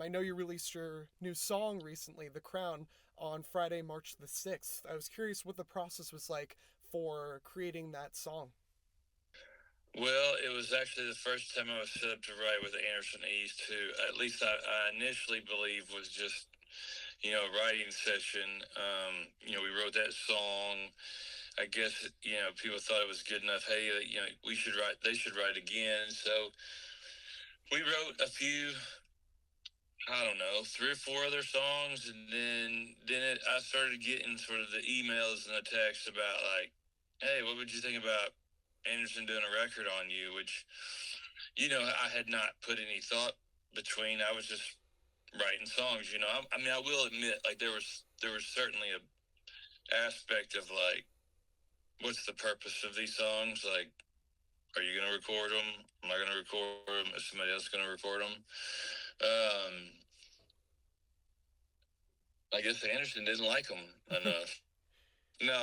I know you released your new song recently, The Crown, on Friday, March the 6th. I was curious what the process was like for creating that song. Well, it was actually the first time I was set up to write with Anderson East, who at least I initially believe was just, a writing session. We wrote that song. I guess, people thought it was good enough. Hey, they should write again. So we wrote a few, I don't know, three or four other songs. And I started getting sort of the emails and the texts about like, hey, what would you think about Anderson doing a record on you? Which, I had not put any thought between. I was just writing songs. I will admit, like there was certainly a aspect of like, what's the purpose of these songs? Like, are you going to record them? Am I going to record them? Is somebody else going to record them? Um, I guess Anderson didn't like them enough. No,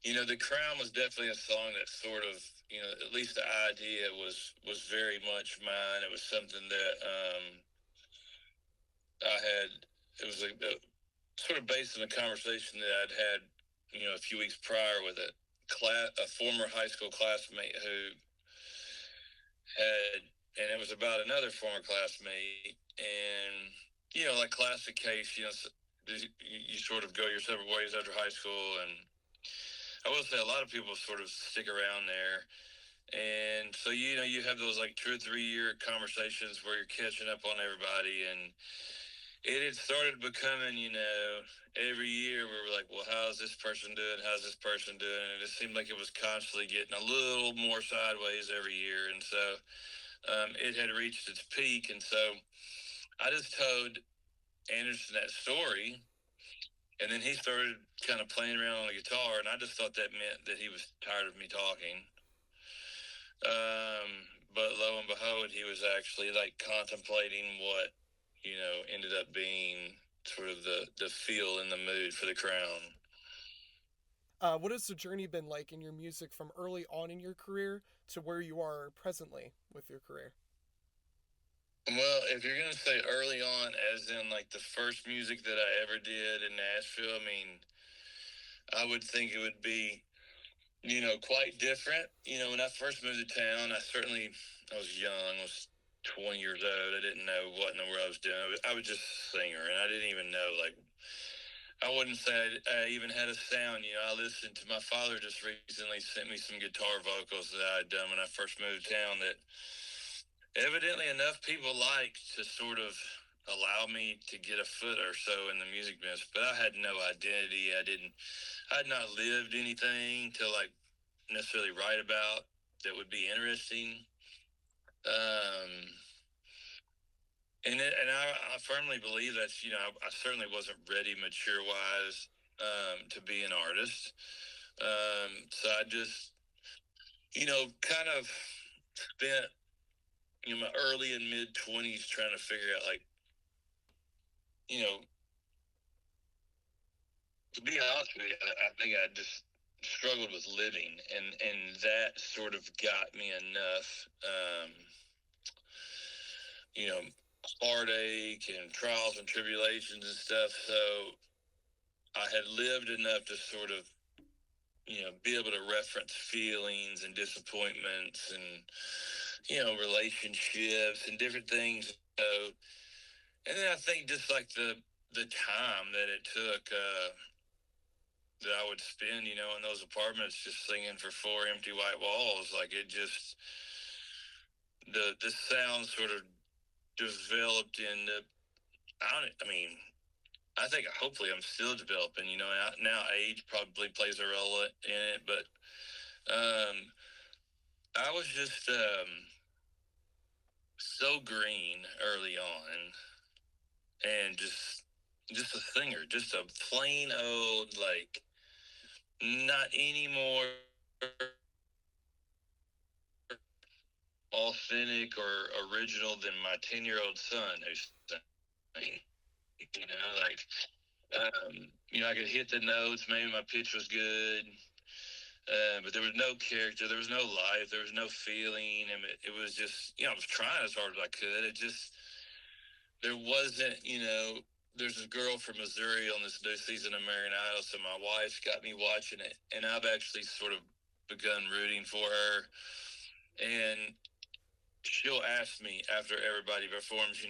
The Crown was definitely a song that sort of, at least the idea was very much mine. It was something that I had. It was a sort of based on a conversation that I'd had, a few weeks prior with a former high school classmate who had, and it was about another former classmate, and like classic case, you sort of go your separate ways after high school, and I will say a lot of people sort of stick around there. And so, you have those like 2 or 3 year conversations where you're catching up on everybody. And it had started becoming, every year we were like, well, how's this person doing? How's this person doing? And it seemed like it was constantly getting a little more sideways every year. And so it had reached its peak. And so I just told Anderson that story. And then he started kind of playing around on the guitar. And I just thought that meant that he was tired of me talking. But lo and behold, he was actually like contemplating what, ended up being sort of the feel and the mood for the Crown. What has the journey been like in your music from early on in your career to where you are presently with your career? Well, if you're going to say early on, as in like the first music that I ever did in Nashville, I mean, I would think it would be, quite different. When I first moved to town, I was young, I was 20 years old. I didn't know what in the world I was doing. I was just a singer, and I didn't even know, like, I wouldn't say I even had a sound. I listened to my father just recently sent me some guitar vocals that I had done when I first moved to town that evidently enough people liked to sort of allow me to get a foot or so in the music business, but I had no identity. I had not lived anything to like necessarily write about that would be interesting. Um, and I firmly believe that's, I certainly wasn't ready mature wise, to be an artist. So I just, kind of spent, my early and mid 20s trying to figure out like, you know, to be honest with you, I think I just struggled with living, and that sort of got me enough, you know, heartache and trials and tribulations and stuff. So I had lived enough to sort of, be able to reference feelings and disappointments and, relationships and different things. So, and then I think just like the time that it took, that I would spend, in those apartments just singing for four empty white walls. Like it just, the sound sort of developed into, I mean, I think hopefully I'm still developing, now age probably plays a role in it, but, I was just, so green early on and just a singer, just a plain old, like, not anymore authentic or original than my 10-year-old son who's singing. Like, I could hit the notes, maybe my pitch was good, but there was no character, there was no life, there was no feeling, and it was just, I was trying as hard as I could. It just, there wasn't, there's a girl from Missouri on this new season of American Idol, so my wife got me watching it, and I've actually sort of begun rooting for her. And she'll ask me after everybody performs,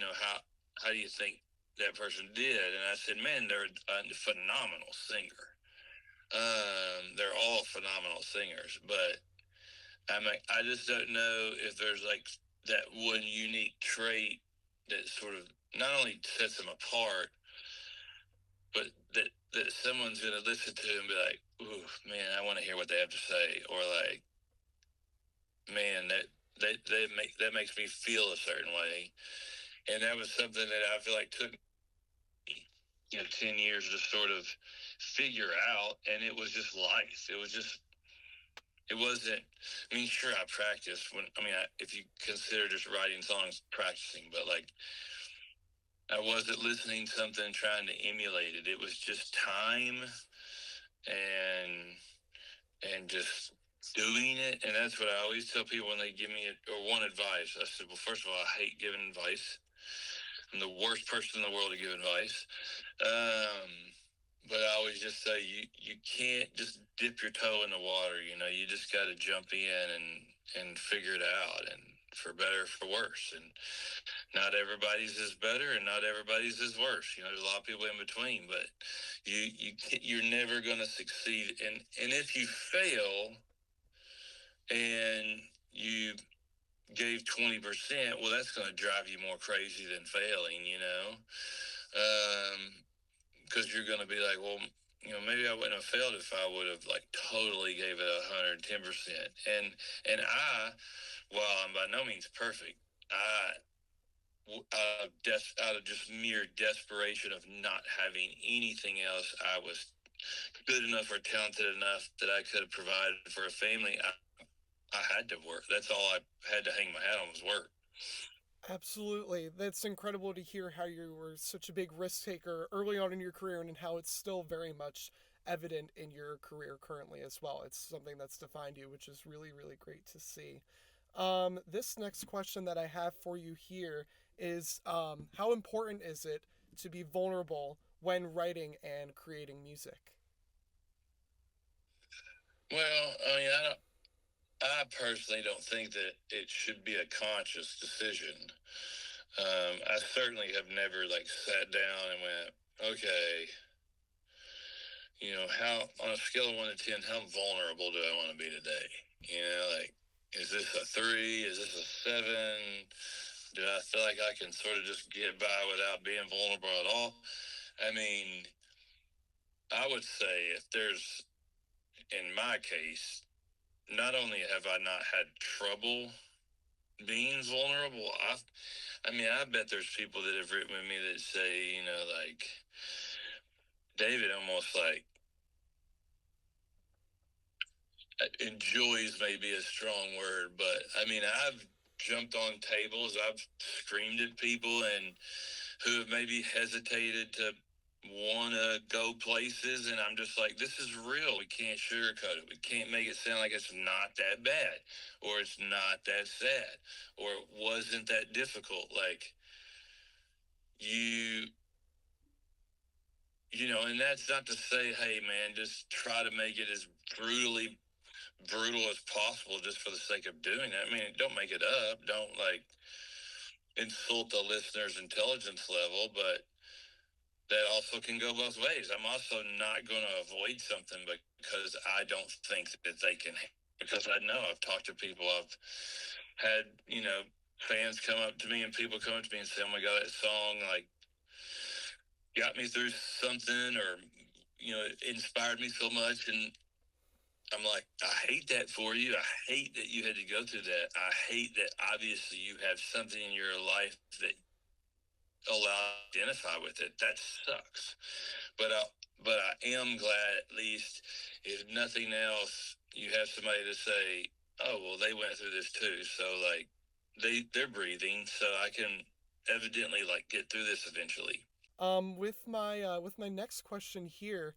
how do you think that person did? And I said, man, they're a phenomenal singer. They're all phenomenal singers, but I just don't know if there's like that one unique trait that sort of not only sets them apart, but that someone's going to listen to and be like, "Ooh, man, I want to hear what they have to say," or like, "Man, that makes me feel a certain way." And that was something that I feel like took 10 years to sort of figure out, and it was just life. It wasn't. I mean, sure, I practiced if you consider just writing songs practicing, but like I wasn't listening to something trying to emulate it. It was just time and just doing it. And that's what I always tell people when they give me or want advice. I said, well, first of all, I hate giving advice. I'm the worst person in the world to give advice. Um, but I always just say you can't just dip your toe in the water. You just got to jump in and figure it out, and for better, for worse. And not everybody's is better, and not everybody's is worse. There's a lot of people in between, but you're never going to succeed. And if you fail and you gave 20%, well, that's going to drive you more crazy than failing. Because you're going to be like, well, maybe I wouldn't have failed if I would have like totally gave it 110%. And while I'm by no means perfect, out of just mere desperation of not having anything else, I was good enough or talented enough that I could have provided for a family. I had to work. That's all I had to hang my hat on was work. Absolutely. That's incredible to hear how you were such a big risk taker early on in your career and how it's still very much evident in your career currently as well. It's something that's defined you, which is really, really great to see. This next question that I have for you here is how important is it to be vulnerable when writing and creating music? Well, I personally don't think that it should be a conscious decision. I certainly have never like sat down and went, okay, how on a scale of 1 to 10, how vulnerable do I want to be today? Like, is this a 3? Is this a 7? Do I feel like I can sort of just get by without being vulnerable at all? I mean, I would say if there's, in my case, not only have I not had trouble being vulnerable, I bet there's people that have written with me that say, like, David almost like enjoys maybe a strong word, but I've jumped on tables, I've screamed at people, and who have maybe hesitated to want to go places, and I'm just like, this is real. We can't sugarcoat it. We can't make it sound like it's not that bad, or it's not that sad, or it wasn't that difficult. Like you and that's not to say, hey man, just try to make it as brutally brutal as possible just for the sake of doing it. Don't make it up. Don't like insult the listener's intelligence level, but that also can go both ways. I'm also not going to avoid something because I don't think that they can, because I know I've talked to people, I've had, fans come up to me and people come up to me and say, oh my God, that song like got me through something, or, it inspired me so much. And I'm like, I hate that for you. I hate that you had to go through that. I hate that obviously you have something in your life that allows you to identify with it. That sucks. But I am glad, at least, if nothing else, you have somebody to say, oh well, they went through this too. So like they're breathing, so I can evidently like get through this eventually. With my next question here,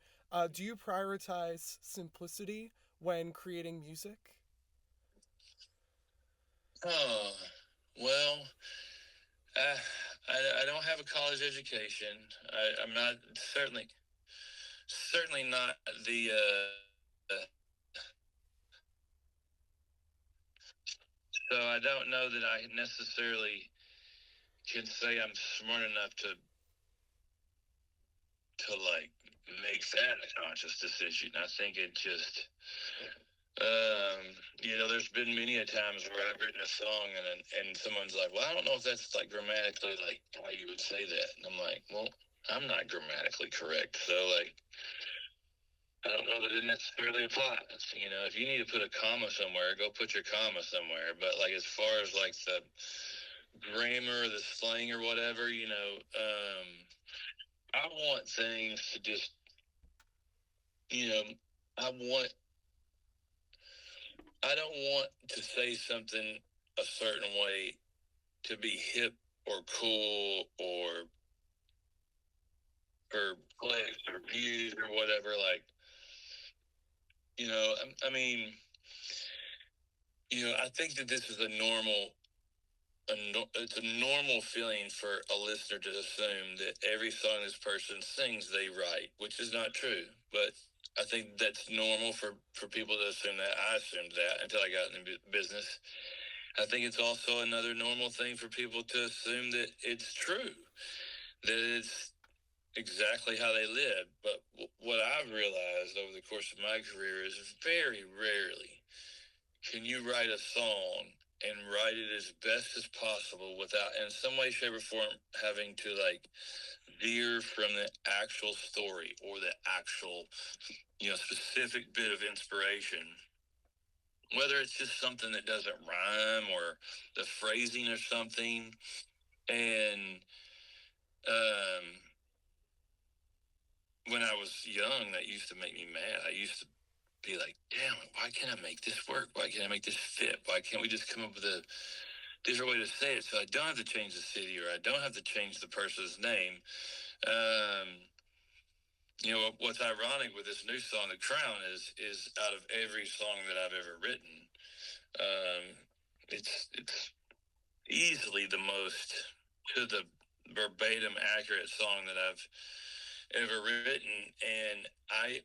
do you prioritize simplicity when creating music? Oh well, I don't have a college education. I'm not certainly not the. So I don't know that I necessarily can say I'm smart enough to like make that a conscious decision. I think it just there's been many a times where I've written a song and someone's like, well, I don't know if that's like grammatically like how you would say that, and I'm like, well, I'm not grammatically correct, so like I don't know that it necessarily applies. If you need to put a comma somewhere, go put your comma somewhere. But like as far as like the grammar, the slang, or whatever, I want things to just, you know, I want I don't want to say something a certain way to be hip or cool or for clicks or views or whatever. Like, I mean, I think that this is it's a normal feeling for a listener to assume that every song this person sings they write, which is not true. But I think that's normal for people to assume that. I assumed that until I got in the business. I think it's also another normal thing for people to assume that it's true, that it's exactly how they live. But what I've realized over the course of my career is very rarely can you write a song and write it as best as possible without, in some way, shape, or form, having to like veer from the actual story or the actual, specific bit of inspiration. Whether it's just something that doesn't rhyme or the phrasing or something. And um, when I was young, that used to make me mad. I used to be like, damn, why can't I make this work? Why can't I make this fit? Why can't we just come up with a different way to say it so I don't have to change the city or I don't have to change the person's name? Um, what's ironic with this new song, The Crown, is out of every song that I've ever written, it's easily the most to the verbatim accurate song that I've ever written, and I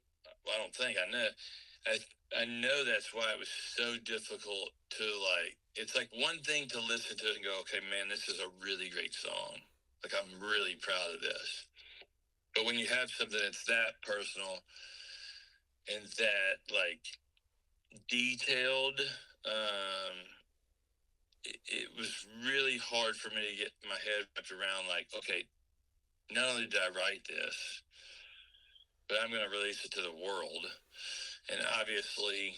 don't think I know. I know that's why it was so difficult to like. It's like one thing to listen to it and go, okay, man, this is a really great song. Like I'm really proud of this. But when you have something that's that personal and that like detailed, it was really hard for me to get my head wrapped around. Like, okay, not only did I write this, but I'm going to release it to the world. And obviously,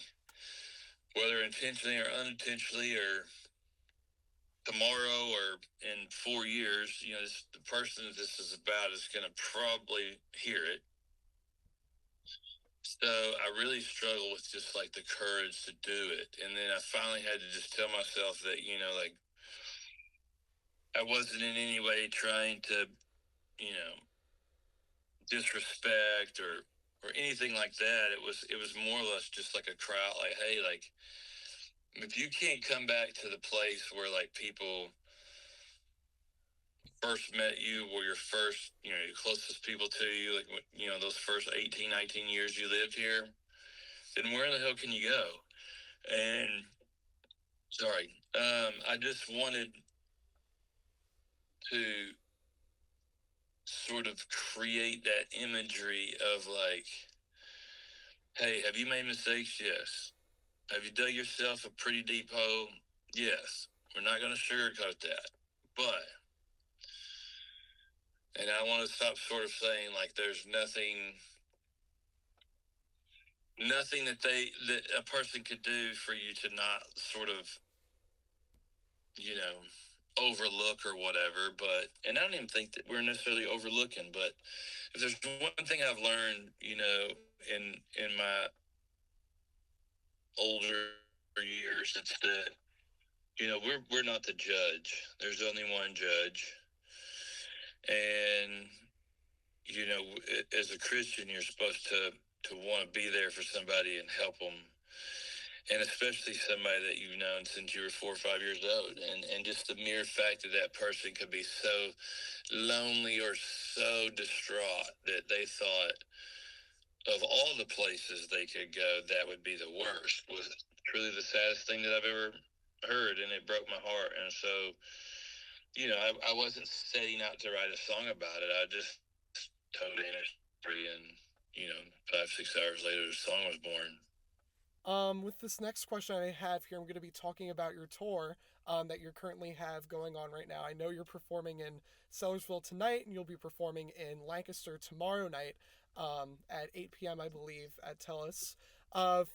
whether intentionally or unintentionally, or tomorrow or in 4 years, the person that this is about is going to probably hear it. So I really struggle with just like the courage to do it. And then I finally had to just tell myself that, like I wasn't in any way trying to, you know, disrespect or anything like that. It was more or less just like a crowd, like, hey, like if you can't come back to the place where like people first met you, or your first, your closest people to you, like, those first 18, 19 years you lived here, then where the hell can you go? And sorry, I just wanted to sort of create that imagery of like, hey, have you made mistakes? Yes. Have you dug yourself a pretty deep hole? Yes. We're not going to sugarcoat that. But, and I want to stop sort of saying like there's nothing that a person could do for you to not sort of, overlook or whatever. But, and I don't even think that we're necessarily overlooking, but if there's one thing I've learned, in my older years, it's that, we're not the judge. There's only one judge. And, as a Christian, you're supposed to want to be there for somebody and help them and especially somebody that you've known since you were 4 or 5 years old, and just the mere fact that that person could be so lonely or so distraught that they thought of all the places they could go, that would be the worst, was truly the saddest thing that I've ever heard, and it broke my heart. And so, I wasn't setting out to write a song about it. I just told the industry, and 5 6 hours later, the song was born. With this next question I have here, I'm going to be talking about your tour that you currently have going on right now. I know you're performing in Sellersville tonight, and you'll be performing in Lancaster tomorrow night at 8 p.m., I believe, at Telus.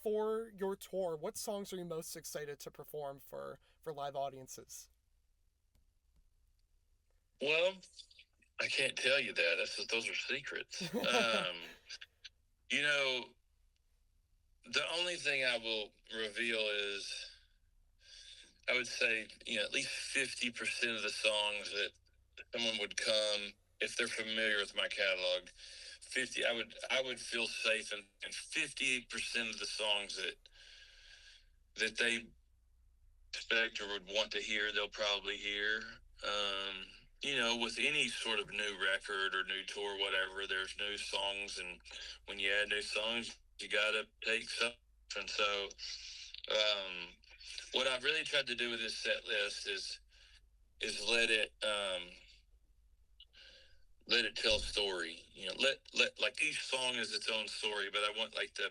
For your tour, what songs are you most excited to perform for live audiences? Well, I can't tell you that. Those are secrets. You know, the only thing I will reveal is, I would say, at least 50% of the songs that someone would come, if they're familiar with my catalog. 50, I would feel safe in 58% of the songs that they expect or would want to hear, they'll probably hear. With any sort of new record or new tour, whatever, there's new songs, and when you add new songs, you gotta take some. And so, um, what I've really tried to do with this set list is let it tell a story. Let like each song is its own story, but I want like the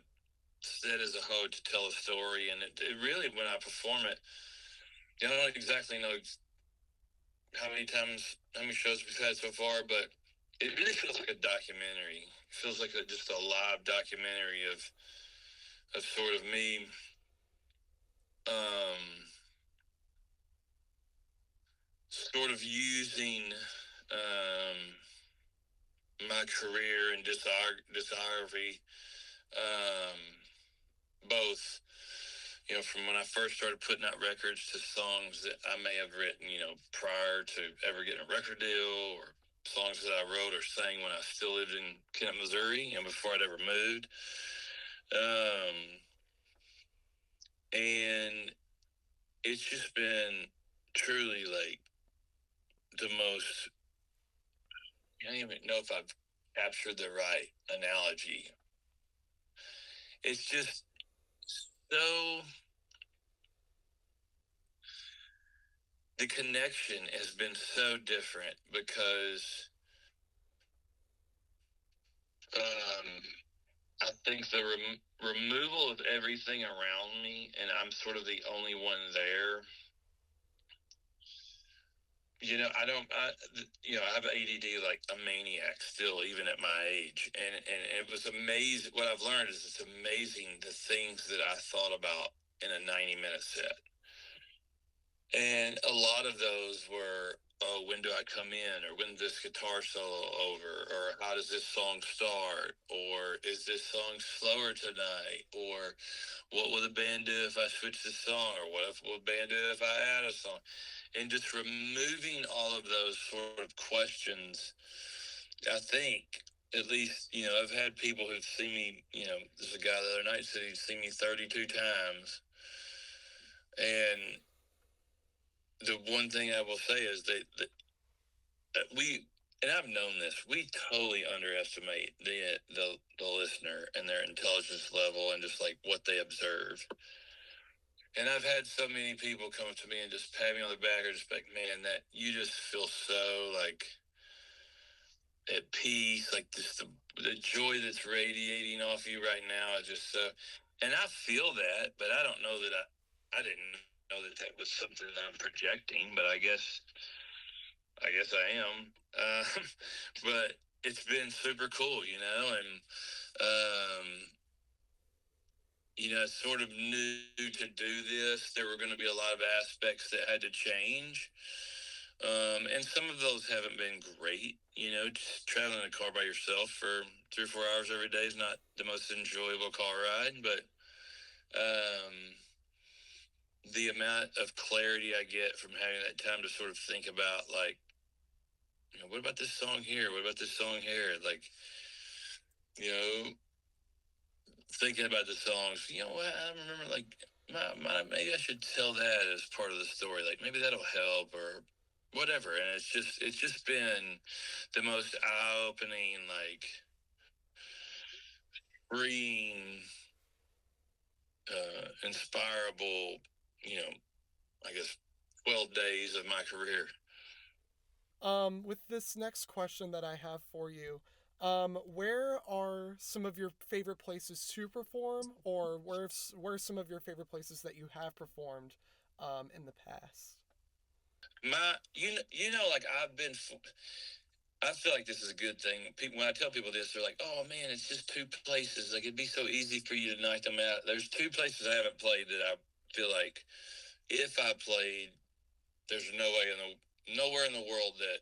set as a whole to tell a story. And it really, when I perform it, I don't exactly know how many shows we've had so far, but it really feels like a documentary. It feels like just a live documentary of sort of me, um, sort of using um, my career and discography, um, both, from when I first started putting out records to songs that I may have written, prior to ever getting a record deal, or songs that I wrote or sang when I still lived in Kent, Missouri, and before I'd ever moved. And it's just been truly like the most, I don't even know if I've captured the right analogy. It's just so, the connection has been so different because um, I think the removal of everything around me, and I'm sort of the only one there. I don't, I have ADD like a maniac still, even at my age. And it was amazing. What I've learned is it's amazing the things that I thought about in a 90-minute set. And a lot of those were, oh, when do I come in? Or when this guitar solo over? Or how does this song start? Or is this song slower tonight? Or what will the band do if I switch the song? Or what will the band do if I add a song? And just removing all of those sort of questions, I think, at least, I've had people who've seen me, there's a guy the other night said he'd seen me 32 times. And the one thing I will say is that we, and I've known this, we totally underestimate the listener and their intelligence level and just like what they observe. And I've had so many people come up to me and just pat me on the back or just like, man, that you just feel so like at peace, like just the joy that's radiating off you right now is just so. And I feel that, but I don't know that I didn't know that was something that I'm projecting, but I guess I am. But it's been super cool, and um, sort of knew to do this. There were going to be a lot of aspects that had to change. And some of those haven't been great. Just traveling in a car by yourself for 3 or 4 hours every day is not the most enjoyable car ride, but the amount of clarity I get from having that time to sort of think about, like, what about this song here? What about this song here? Like, you know, thinking about the songs, I remember, like, maybe I should tell that as part of the story. Like maybe that'll help or whatever. And it's just been the most eye opening, like freeing, inspirable, you know, I guess 12 days of my career. With this next question that I have for you, where are some of your favorite places to perform, or where are some of your favorite places that you have performed in the past? Like I feel like this is a good thing. People, when I tell people this, they're like, "Oh man, it's just two places. Like it'd be so easy for you to knock them out." There's two places I haven't played that I feel like if I played, there's nowhere in the world that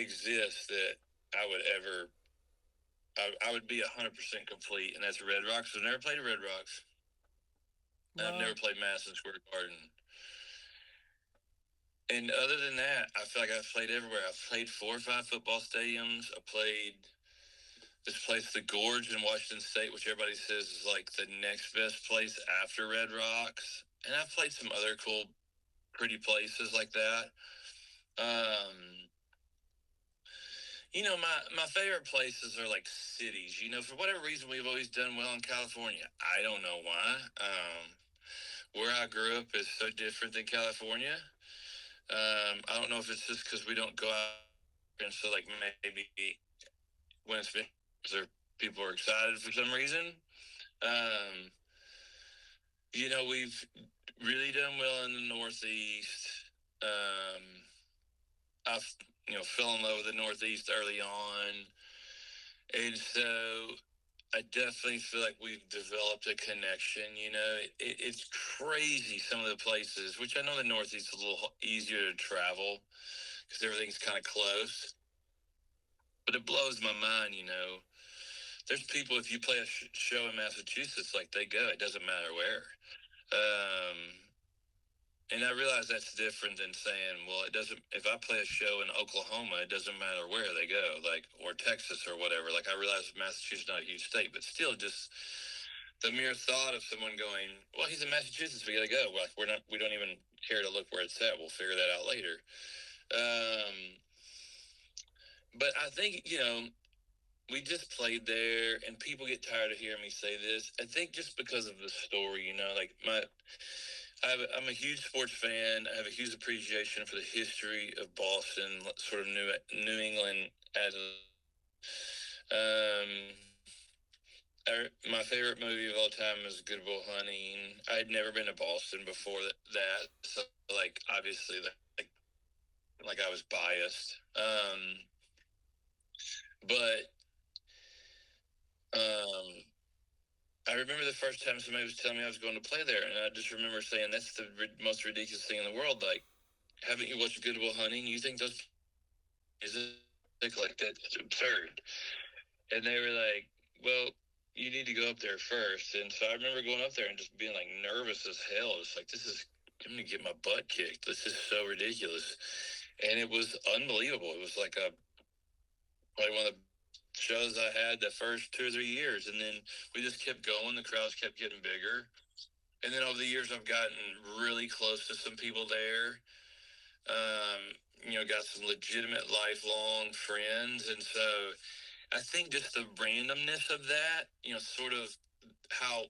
exists that I would ever. I would be 100% complete, and that's Red Rocks. I've never played at Red Rocks, and I've never Wow. played Madison Square Garden. And other than that, I feel like I've played everywhere. I've played 4 or 5 football stadiums. I played this place, the Gorge in Washington State, which everybody says is like the next best place after Red Rocks. And I've played some other cool, pretty places like that. Um, my favorite places are like cities. For whatever reason, we've always done well in California. I don't know why. Where I grew up is so different than California. I don't know if it's just because we don't go out, and so like maybe when it's been there, people are excited for some reason. Um, we've really done well in the Northeast. Um, I fell in love with the Northeast early on, and so I definitely feel like we've developed a connection. It's crazy some of the places, which I know the Northeast is a little easier to travel because everything's kind of close. But it blows my mind. There's people, if you play a show in Massachusetts, like they go. It doesn't matter where. Um, and I realize that's different than saying, well, it doesn't. If I play a show in Oklahoma, it doesn't matter where they go, like or Texas or whatever. Like I realize Massachusetts is not a huge state, but still, just the mere thought of someone going, well, he's in Massachusetts, we got to go. Like we don't even care to look where it's at. We'll figure that out later. Um, but I think we just played there, and people get tired of hearing me say this. I think just because of the story, like I'm a huge sports fan. I have a huge appreciation for the history of Boston, sort of New England as um. My favorite movie of all time is Good Will Hunting. I had never been to Boston before that, so like obviously like I was biased. But um, I remember the first time somebody was telling me I was going to play there, and I just remember saying, "That's the most ridiculous thing in the world." Like, haven't you watched Good Will Hunting? You think those is it like that? It's absurd. And they were like, "Well, you need to go up there first." And so I remember going up there and just being like nervous as hell. It's like I'm gonna get my butt kicked. This is so ridiculous, and it was unbelievable. It was like probably one of the shows I had the first 2 or 3 years, and then we just kept going. The crowds kept getting bigger, and then over the years, I've gotten really close to some people there. Got some legitimate lifelong friends, and so I think just the randomness of that, sort of how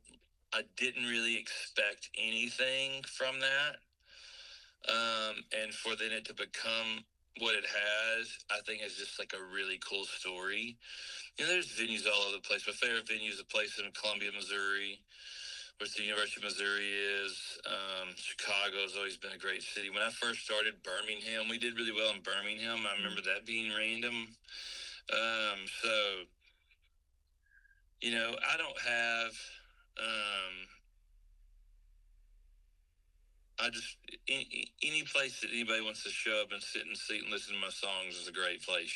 I didn't really expect anything from that, and for then it to become what it has, I think is just like a really cool story. There's venues all over the place. My favorite venue is a place in Columbia, Missouri, which the University of Missouri is. Chicago has always been a great city. When I first started, Birmingham, we did really well in Birmingham. I remember that being random. So, I don't have, um, I just, any place that anybody wants to show up and sit in a seat and listen to my songs is a great place.